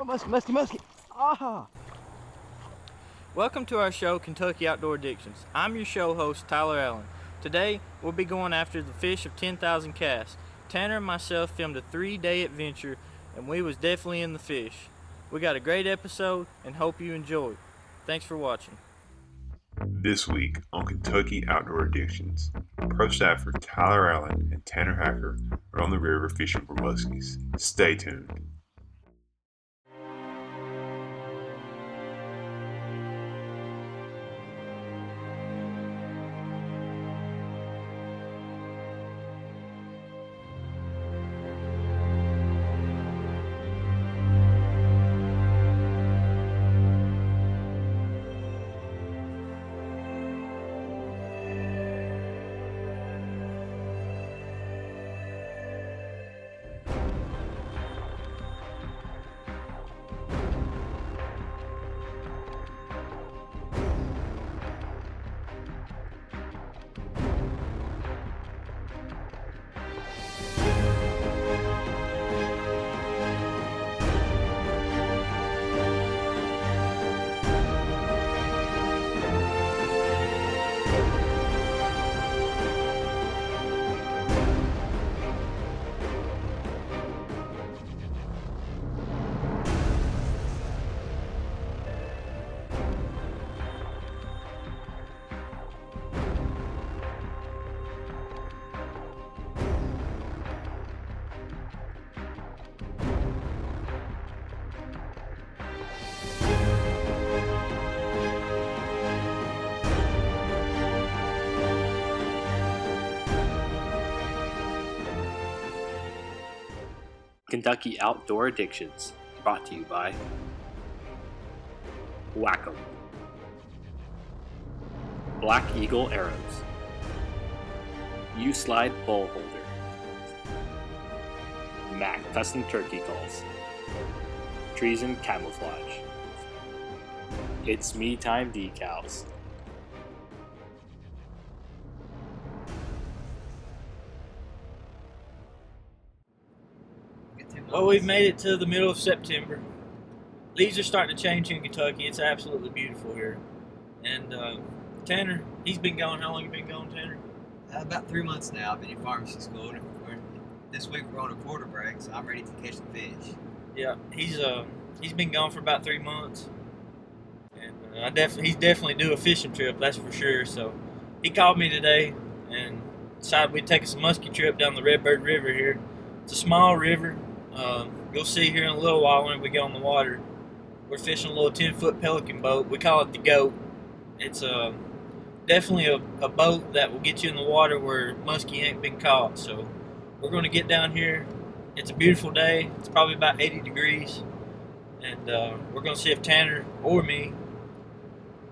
Oh, muskie. Ah! Welcome to our show, Kentucky Outdoor Addictions. I'm your show host, Tyler Allen. Today, we'll be going after the fish of 10,000 casts. Tanner and myself filmed a 3-day adventure, and we was definitely in the fish. We got a great episode, and hope you enjoy. Thanks for watching. This week on Kentucky Outdoor Addictions, pro staffer Tyler Allen and Tanner Hacker are on the river fishing for muskies. Stay tuned. Kentucky Outdoor Addictions, brought to you by Wacom, Black Eagle Arrows, U-Slide Bowl Holder, Mac Custom Turkey Calls, Treason Camouflage, It's Me Time Decals. Well, we've made it to the middle of September. Leaves are starting to change in Kentucky. It's absolutely beautiful here. And Tanner, he's been gone. How long have you been gone, Tanner? About 3 months now. I've been in pharmacy school. This week we're on a quarter break, so I'm ready to catch the fish. Yeah, he's been gone for about 3 months. And he's definitely due a fishing trip, that's for sure. So he called me today and decided we'd take us a muskie trip down the Redbird River here. It's a small river. You'll see here in a little while when we get on the water. We're fishing a little 10-foot pelican boat. We call it the Goat. It's definitely a boat that will get you in the water where muskie ain't been caught. So we're going to get down here. It's a beautiful day. It's probably about 80 degrees. And we're going to see if Tanner or me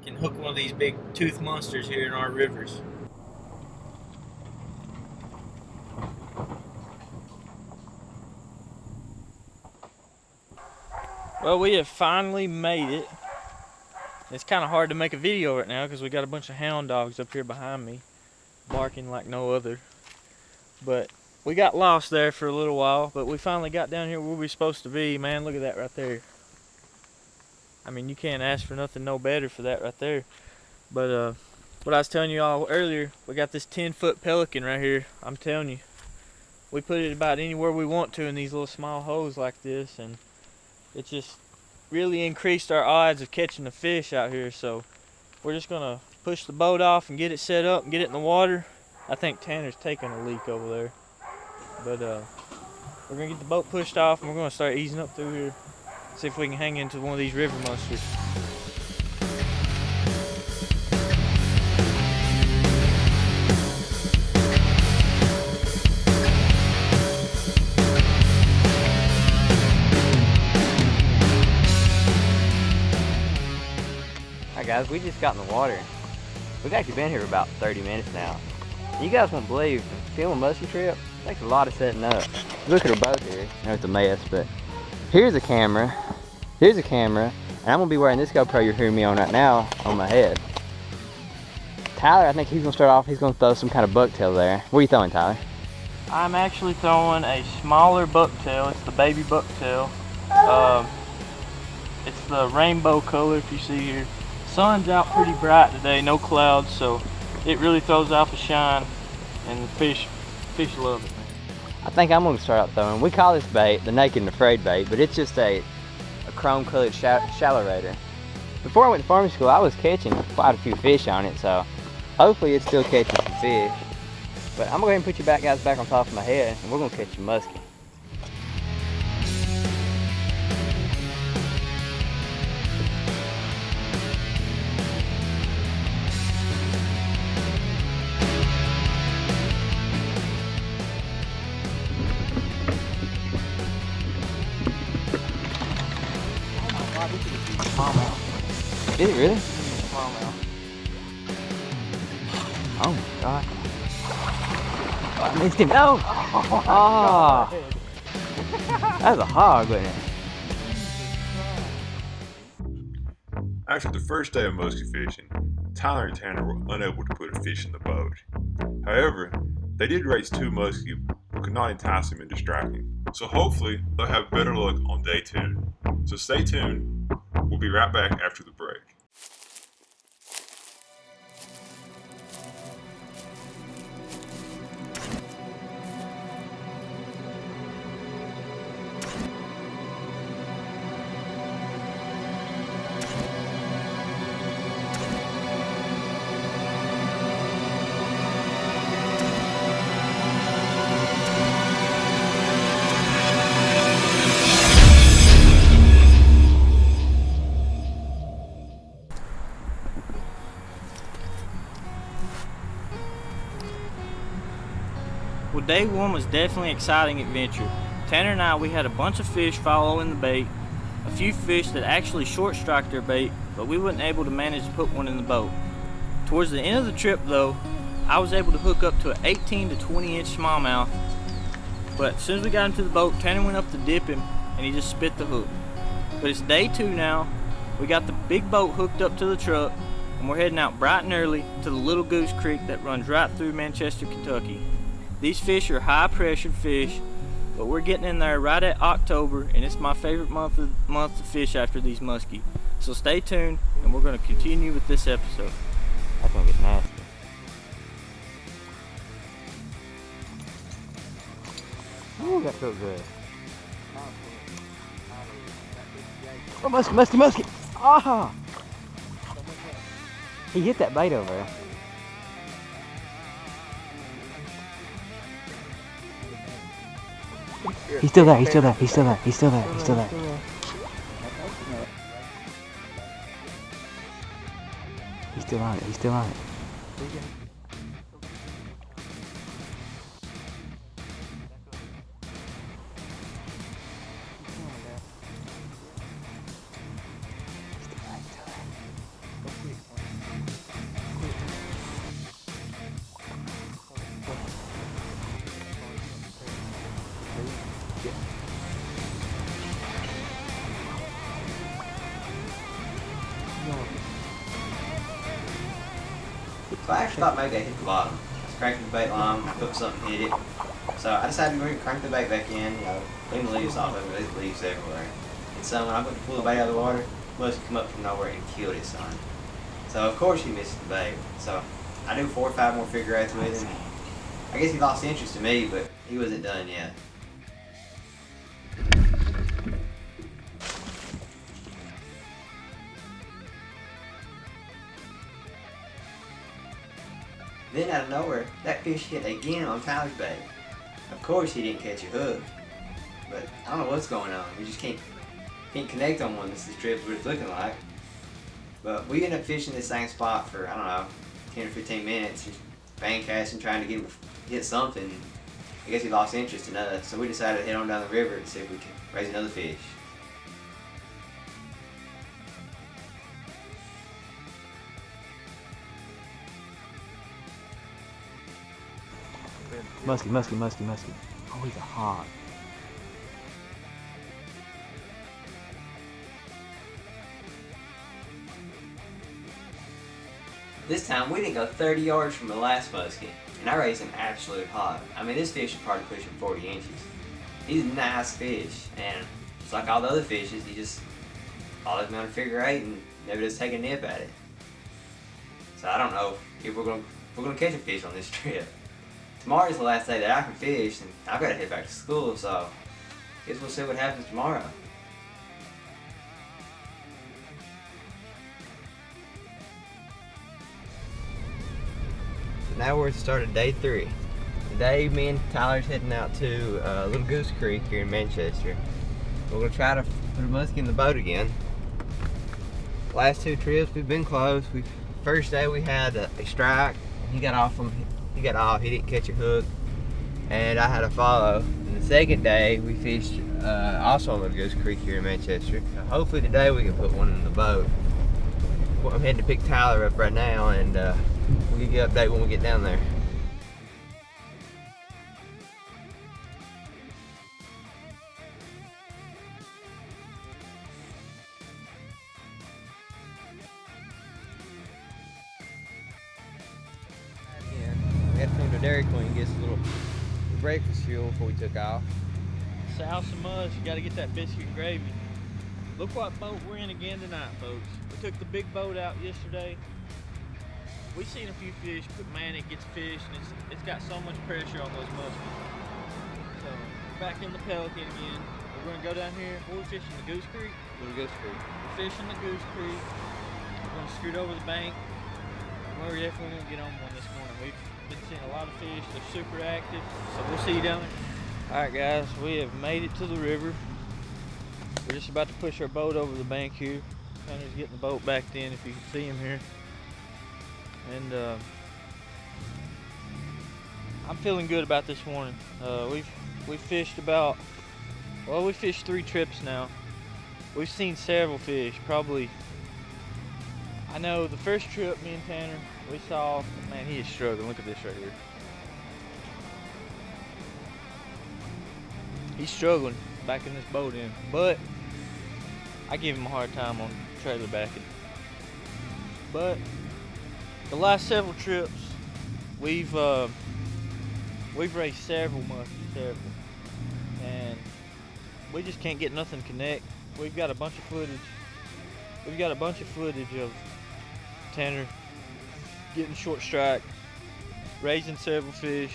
can hook one of these big tooth monsters here in our rivers. Well, we have finally made it. It's kind of hard to make a video right now because we got a bunch of hound dogs up here behind me barking like no other. But we got lost there for a little while, but we finally got down here where we're supposed to be. Man, look at that right there. I mean, you can't ask for nothing no better for that right there. But what I was telling you all earlier, we got this 10-foot pelican right here. I'm telling you, we put it about anywhere we want to in these little small holes like this, and it just really increased our odds of catching the fish out here. So we're just gonna push the boat off and get it set up and get it in the water. I think Tanner's taking a leak over there, but we're gonna get the boat pushed off and we're gonna start easing up through here, see if we can hang into one of these river monsters. Guys, we just got in the water. We've actually been here for about 30 minutes now. You guys won't believe, filming a muskie trip takes a lot of setting up. Look at our boat here. I know it's a mess, but here's a camera, and I'm gonna be wearing this GoPro you're hearing me on right now on my head. Tyler, I think he's gonna start off, he's gonna throw some kind of bucktail there. What are you throwing, Tyler? I'm actually throwing a smaller bucktail. It's the baby bucktail. It's the rainbow color if you see here. Sun's out pretty bright today, no clouds, so it really throws off the shine, and the fish love it, man. I think I'm gonna start out throwing. We call this bait the naked and afraid bait, but it's just a chrome colored shallow raider. Before I went to farming school, I was catching quite a few fish on it, so hopefully it's still catching some fish. But I'm gonna go ahead and put you guys back on top of my head, and we're gonna catch a muskie. Did it really? Oh my god. Oh, I missed him. No! Oh! That was a hog, wasn't it? After the first day of muskie fishing, Tyler and Tanner were unable to put a fish in the boat. However, they did raise 2 muskie, but could not entice them into striking. So hopefully, they'll have better luck on day 2. So stay tuned. We'll be right back after the break. Well, day 1 was definitely an exciting adventure. Tanner and I, we had a bunch of fish following the bait, a few fish that actually short striked their bait, but we weren't able to manage to put one in the boat. Towards the end of the trip though, I was able to hook up to an 18 to 20 inch smallmouth, but as soon as we got into the boat, Tanner went up to dip him and he just spit the hook. But it's day 2 now. We got the big boat hooked up to the truck and we're heading out bright and early to the Little Goose Creek that runs right through Manchester, Kentucky. These fish are high pressure fish, but we're getting in there right at October, and it's my favorite month to fish after these muskie. So stay tuned, and we're going to continue with this episode. That's gonna get nasty. Ooh, that felt good. Oh, muskie! Ah! He hit that bait over there. He's still there. He's still on it. So I actually thought maybe I hit the bottom. I was cranking the bait line, hooked something, hit it. So I decided to go ahead and crank the bait back in, clean the leaves off of it, there's leaves everywhere. And so when I went to pull the bait out of the water, Muskie come up from nowhere and killed his son. So of course he missed the bait. So I do 4 or 5 more figure eights with him. I guess he lost interest in me, but he wasn't done yet. Then out of nowhere, that fish hit again on Tyler's bait. Of course he didn't catch a hook, but I don't know what's going on. We just can't connect on one. This trip is what it's looking like. But we ended up fishing this same spot for, I don't know, 10 or 15 minutes, just bang casting, trying to get him to hit something. I guess he lost interest in us, so we decided to head on down the river and see if we could raise another fish. Muskie. Oh, he's a hog. This time we didn't go 30 yards from the last muskie, and I raised an absolute hog. I mean, this fish is probably pushing 40 inches. He's a nice fish, and just like all the other fishes, he just always been on a figure 8 and never just take a nip at it. So I don't know if we're gonna catch a fish on this trip. Tomorrow's the last day that I can fish, and I've got to head back to school. So guess we'll see what happens tomorrow. So now we're at the start of day 3. Today, me and Tyler's heading out to Little Goose Creek here in Manchester. We're gonna try to put a muskie in the boat again. Last 2 trips we've been close. First day we had a strike. He got off. He didn't catch a hook, and I had a follow. And the second day we fished also on Little Goose Creek here in Manchester. So hopefully today we can put one in the boat. Well, I'm heading to pick Tyler up right now, and we'll give you an update when we get down there. We had to come to Dairy Queen and get us a little breakfast fuel before we took off. It's the house of Musk. You got to get that biscuit gravy. Look what boat we're in again tonight, folks. We took the big boat out yesterday. We've seen a few fish, but man, it gets fished, and it's got so much pressure on those muskies. So we're back in the Pelican again. We're gonna go down here. We're fishing the Goose Creek. Little Goose Creek. We're fishing the Goose Creek. We're gonna scoot over the bank. We're definitely gonna get on one this morning. We've been seeing a lot of fish. They're super active. So we'll see you down there. All right, guys, we have made it to the river. We're just about to push our boat over the bank here. Tanner's getting the boat backed in, if you can see him here. And I'm feeling good about this morning. We've fished about, well, we fished 3 trips now. We've seen several fish, probably. I know the first trip, me and Tanner, we saw, man, he is struggling. Look at this right here. He's struggling backing this boat in, but I give him a hard time on trailer backing. But the last several trips, we've raised several muskies, and we just can't get nothing to connect. We've got a bunch of footage. We've got a bunch of footage of Tanner getting short strike, raising several fish.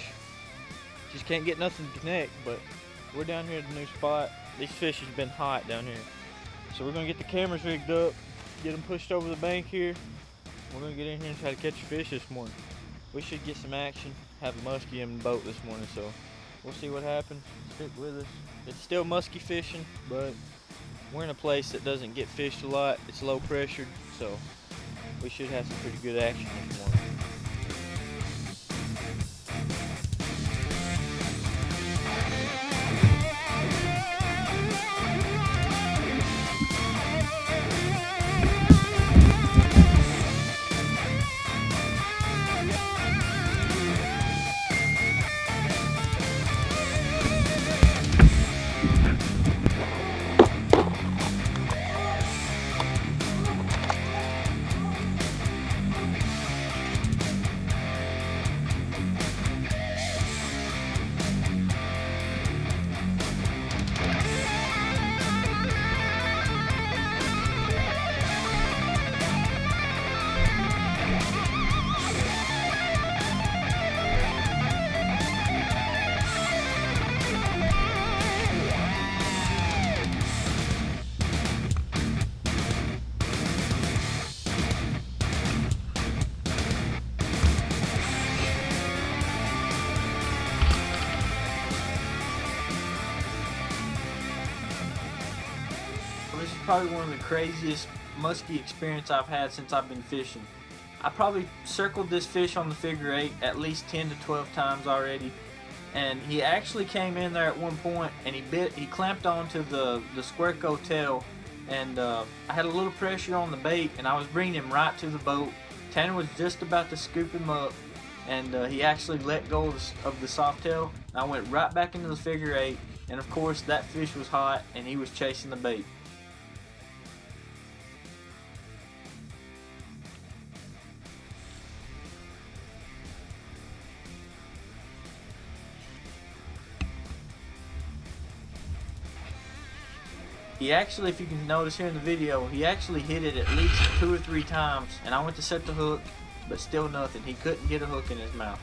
Just can't get nothing to connect. But we're down here at the new spot. These fish has been hot down here, so we're gonna get the cameras rigged up, get them pushed over the bank here. We're gonna get in here and try to catch a fish this morning. We should get some action, have a muskie in the boat this morning, so we'll see what happens. Stick with us. It's still muskie fishing, but we're in a place that doesn't get fished a lot. It's low pressured, so we should have some pretty good action this morning. This is probably one of the craziest muskie experience I've had since I've been fishing. I probably circled this fish on the figure 8 at least 10 to 12 times already, and he actually came in there at one point and he clamped onto the squirco tail, and I had a little pressure on the bait and I was bringing him right to the boat. Tanner was just about to scoop him up, and he actually let go of the soft tail. I went right back into the figure 8, and of course that fish was hot and he was chasing the bait. He actually, if you can notice here in the video, he actually hit it at least 2 or 3 times, and I went to set the hook, but still nothing. He couldn't get a hook in his mouth.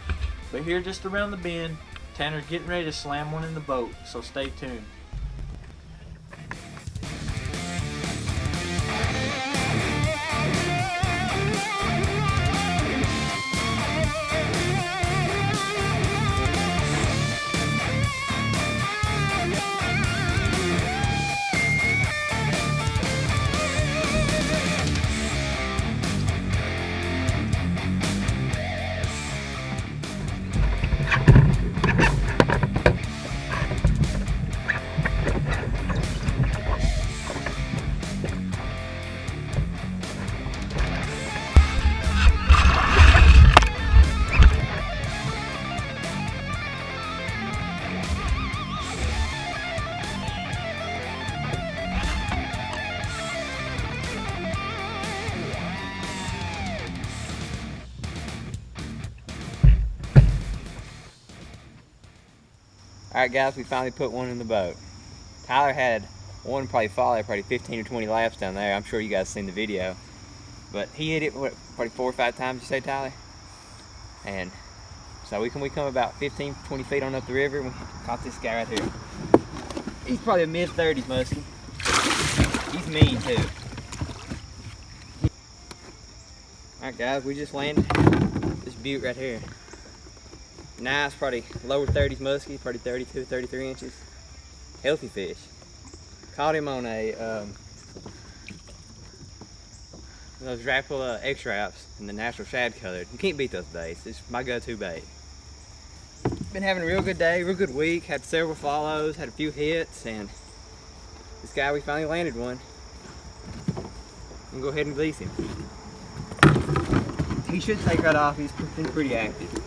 But here, just around the bend, Tanner's getting ready to slam one in the boat, so stay tuned. Alright guys, we finally put one in the boat. Tyler had one probably fall there, probably 15 or 20 laps down there. I'm sure you guys seen the video. But he hit it, what, probably 4 or 5 times, you say, Tyler? And so we come about 15, 20 feet on up the river, and we caught this guy right here. He's probably a mid-30s muskie. He's mean too. Alright guys, we just landed this butte right here. Nice, probably lower 30s muskie, probably 32, 33 inches. Healthy fish. Caught him on a those Dracula X-Wraps in the natural shad colored. You can't beat those baits. It's my go-to bait. Been having a real good day, real good week. Had several follows, had a few hits, and this guy, we finally landed one. I'm gonna go ahead and release him. He should take right off. He's been pretty active.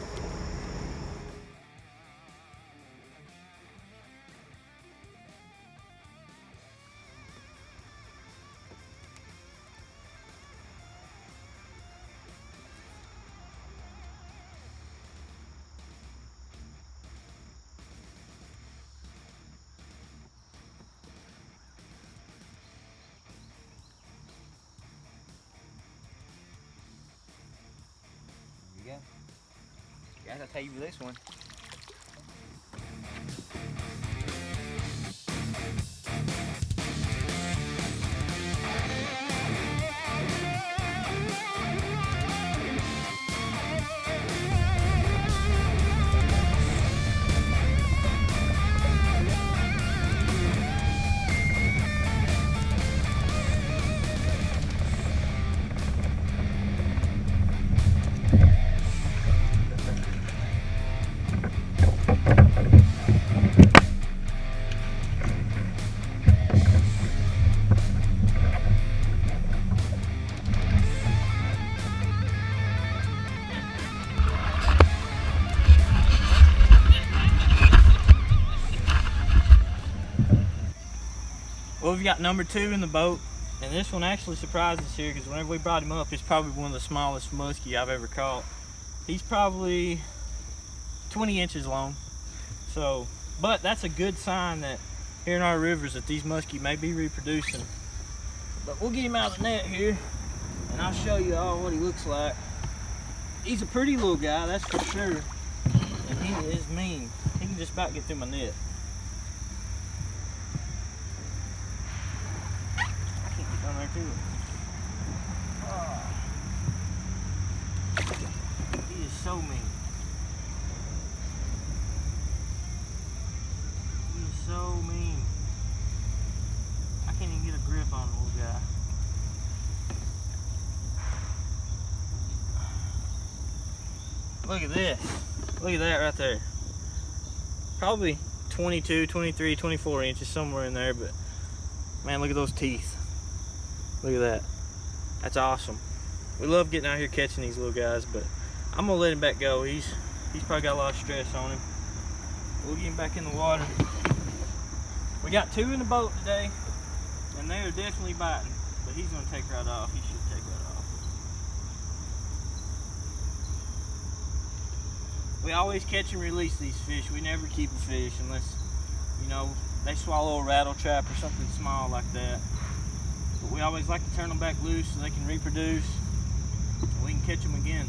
Guys, I'll tell you this one. Well, we've got number 2 in the boat, and this one actually surprised us here because whenever we brought him up, it's probably one of the smallest muskie I've ever caught. He's probably 20 inches long. So, but that's a good sign that here in our rivers that these muskie may be reproducing. But we'll get him out of the net here, and I'll show you all what he looks like. He's a pretty little guy, that's for sure, and he is mean. He can just about get through my net. He is so mean. He is so mean. I can't even get a grip on the little guy. Look at this. Look at that right there. Probably 22, 23, 24 inches, somewhere in there, but man, look at those teeth. Look at that. That's awesome. We love getting out here catching these little guys, but I'm gonna let him back go. He's probably got a lot of stress on him. We'll get him back in the water. We got 2 in the boat today, and they are definitely biting, but he's gonna take right off. He should take right off. We always catch and release these fish. We never keep a fish unless You know, they swallow a rattle trap or something small like that. But we always like to turn them back loose so they can reproduce and we can catch them again.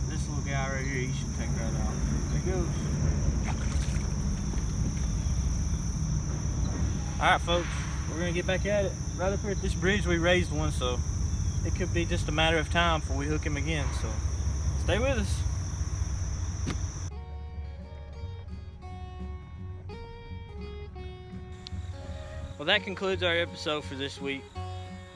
This little guy right here, he should take right off. There he goes. Alright folks, we're gonna get back at it. Right up here at this bridge we raised one, so it could be just a matter of time before we hook him again, so stay with us. Well, that concludes our episode for this week.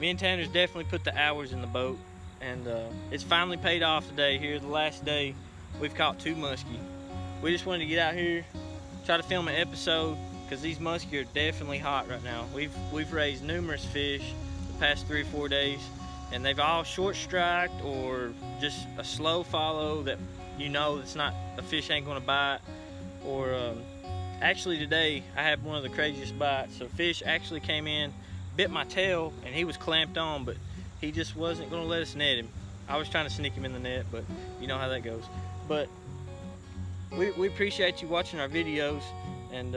Me and Tanner's definitely put the hours in the boat, and it's finally paid off today. Here, the last day, we've caught 2 muskie. We just wanted to get out here, try to film an episode, because these muskie are definitely hot right now. We've raised numerous fish the past 3 or 4 days, and they've all short striked or just a slow follow that you know it's not, a fish ain't gonna bite, or actually today I had one of the craziest bites. So fish actually came in, bit my tail, and he was clamped on, but he just wasn't gonna let us net him. I was trying to sneak him in the net, but you know how that goes. But we appreciate you watching our videos, and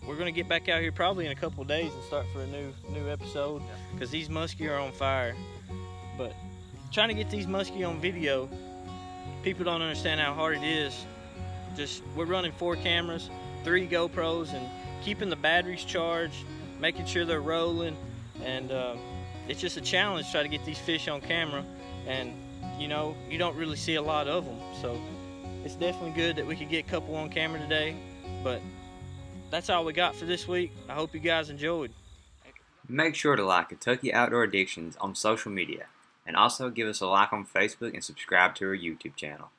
we're gonna get back out here probably in a couple of days and start for a new episode, because these muskie are on fire. But trying to get these muskie on video, people don't understand how hard it is. We're running 4 cameras, 3 GoPros, and keeping the batteries charged, making sure they're rolling, and it's just a challenge to try to get these fish on camera. And you know, you don't really see a lot of them, so it's definitely good that we could get a couple on camera today. But that's all we got for this week. I hope you guys enjoyed. Make sure to like Kentucky Outdoor Addictions on social media, and also give us a like on Facebook and subscribe to our YouTube channel.